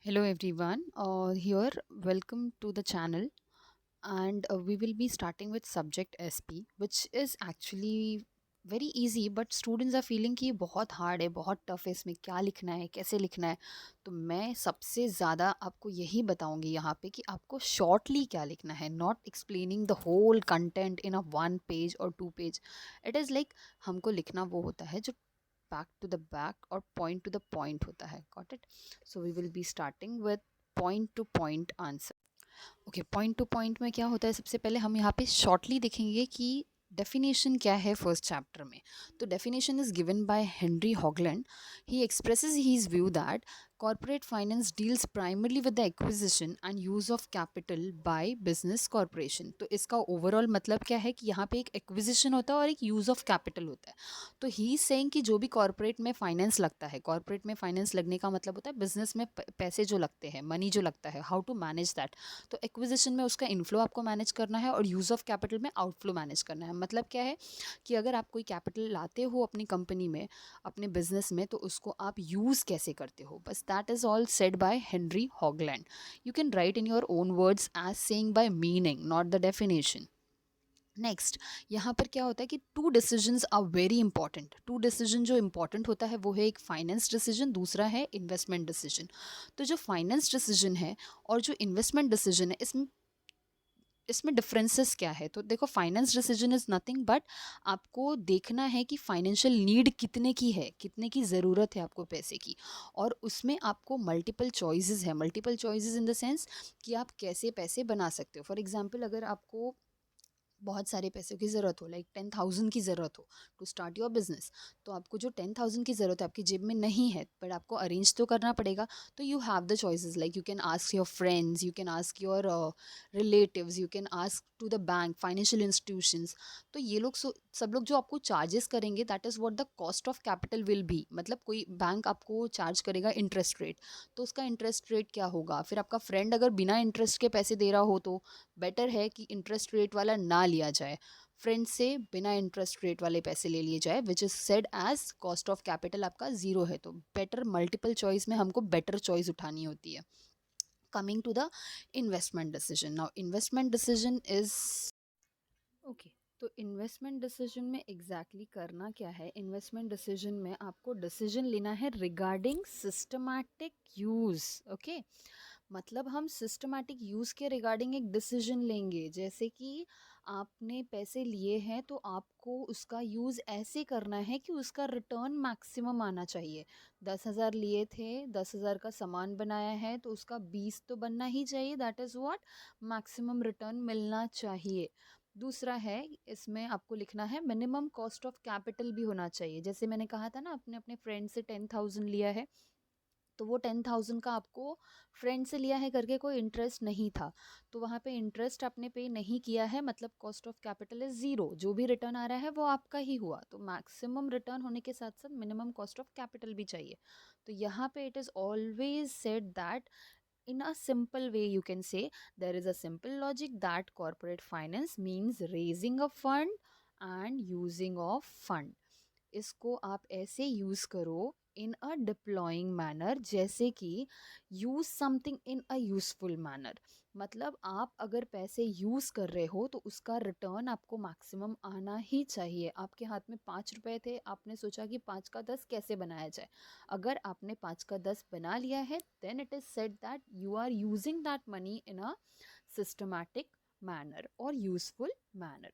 Hello everyone. Here, welcome to the channel, and we will be starting with subject SP, which is actually very easy, but students are feeling कि ये बहुत hard है, बहुत tough है, इसमें क्या लिखना है, कैसे लिखना है. तो मैं सबसे ज़्यादा आपको यही बताऊंगी यहाँ पे कि आपको shortly क्या लिखना है, not explaining the whole content in a 1 page or 2 page. It is like हमको लिखना वो होता है जो back to the back और point to the point होता है. Got it? So we will be starting with point to point answer. Okay, point two point में क्या होता है, सबसे पहले हम यहाँ पे शॉर्टली देखेंगे कि डेफिनेशन क्या है फर्स्ट चैप्टर में. तो definition is given by Henry Hoagland. He expresses his view that corporate finance deals primarily with the acquisition and use of capital by business corporation. तो इसका ओवरऑल मतलब क्या है कि यहाँ पे एक एक्विजिशन होता है और एक यूज़ ऑफ कैपिटल होता है. तो ही सेइंग कि जो भी कॉर्पोरेट में फाइनेंस लगता है, कॉर्पोरेट में फाइनेंस लगने का मतलब होता है बिजनेस में पैसे जो लगते हैं, मनी जो लगता है, हाउ टू मैनेज दैट. तो एक्विजिशन में उसका इनफ्लो आपको मैनेज करना है और यूज़ ऑफ कैपिटल में आउटफ्लो मैनेज करना है. मतलब क्या है कि अगर आप कोई कैपिटल लाते हो अपनी कंपनी में, अपने बिजनेस में, तो उसको आप यूज़ कैसे करते हो. बस that is all said by Henry Hoagland. You can write in your own words as saying by meaning, not the definition. Next, यहाँ पर क्या होता है कि two decisions are very important. Two decision जो इंपॉर्टेंट होता है वो है एक फाइनेंस डिसीजन, दूसरा है इन्वेस्टमेंट डिसीजन. तो जो फाइनेंस डिसीजन है और जो इन्वेस्टमेंट डिसीजन है, इसमें इसमें डिफरेंसेस क्या है. तो देखो, finance decision is nothing but आपको देखना है कि फाइनेंशियल नीड कितने की है, कितने की ज़रूरत है आपको पैसे की. और उसमें आपको मल्टीपल चॉइसेस है. Multiple choices in the sense कि आप कैसे पैसे बना सकते हो. फॉर एग्जांपल, अगर आपको बहुत सारे पैसों की ज़रूरत हो, लाइक 10,000 की ज़रूरत हो टू स्टार्ट योर बिजनेस, तो आपको जो 10,000 की ज़रूरत है आपकी जेब में नहीं है, बट आपको अरेंज तो करना पड़ेगा. तो you have the choices, like you can ask your friends, you can ask your relatives, you can ask to the bank, financial institutions. तो ये लोग सब लोग जो आपको चार्जेस करेंगे, that is what the cost of capital will be. मतलब कोई बैंक आपको चार्ज करेगा इंटरेस्ट रेट, तो उसका इंटरेस्ट रेट क्या होगा. फिर आपका फ्रेंड अगर बिना इंटरेस्ट के पैसे दे रहा हो, तो बेटर है कि इंटरेस्ट रेट वाला ना लिया जाए. फ्रेंड से बिना इंटरेस्ट रेट वाले पैसे ले लिए जाए, which is said as cost of capital आपका ज़ीरो है. तो बेटर, मल्टीपल चॉइस में हमको बेटर चॉइस उठानी होती है. Coming to the investment decision. Now investment decision is okay. तो इन्वेस्टमेंट डिसीजन में एग्जैक्टली करना क्या है. इन्वेस्टमेंट डिसीजन में आपको डिसीजन लेना है रिगार्डिंग सिस्टमैटिक यूज़. ओके, मतलब हम सिस्टमैटिक यूज़ के रिगार्डिंग एक डिसीजन लेंगे. जैसे कि आपने पैसे लिए हैं, तो आपको उसका यूज़ ऐसे करना है कि उसका रिटर्न मैक्सिमम आना चाहिए. 10,000 लिए थे, 10,000 का सामान बनाया है, तो उसका 20 तो बनना ही चाहिए. That is what maximum return मिलना चाहिए. दूसरा है, इसमें आपको लिखना है मिनिमम कॉस्ट ऑफ कैपिटल भी होना चाहिए. जैसे मैंने कहा था ना, अपने अपने फ्रेंड से 10,000 लिया है, तो वो 10,000 का आपको फ्रेंड से लिया है करके कोई इंटरेस्ट नहीं था, तो वहाँ पे इंटरेस्ट आपने पे नहीं किया है, मतलब cost of capital is zero. जो भी रिटर्न आ रहा है वो आपका ही हुआ. तो मैक्सिमम रिटर्न होने के साथ साथ मिनिमम कॉस्ट ऑफ कैपिटल भी चाहिए. तो यहाँ पे it is always said that in a simple way, you can say there is a simple logic that corporate finance means raising a fund and using of fund. इसको आप ऐसे use करो इन अ deploying manner, जैसे कि use something in a useful manner. मतलब आप अगर पैसे यूज़ कर रहे हो, तो उसका रिटर्न आपको मैक्सिमम आना ही चाहिए. आपके हाथ में 5 रुपए थे, आपने सोचा कि 5 का 10 कैसे बनाया जाए. अगर आपने 5 का 10 बना लिया है, then it is said that you are using that money in a systematic manner और यूजफुल मैनर.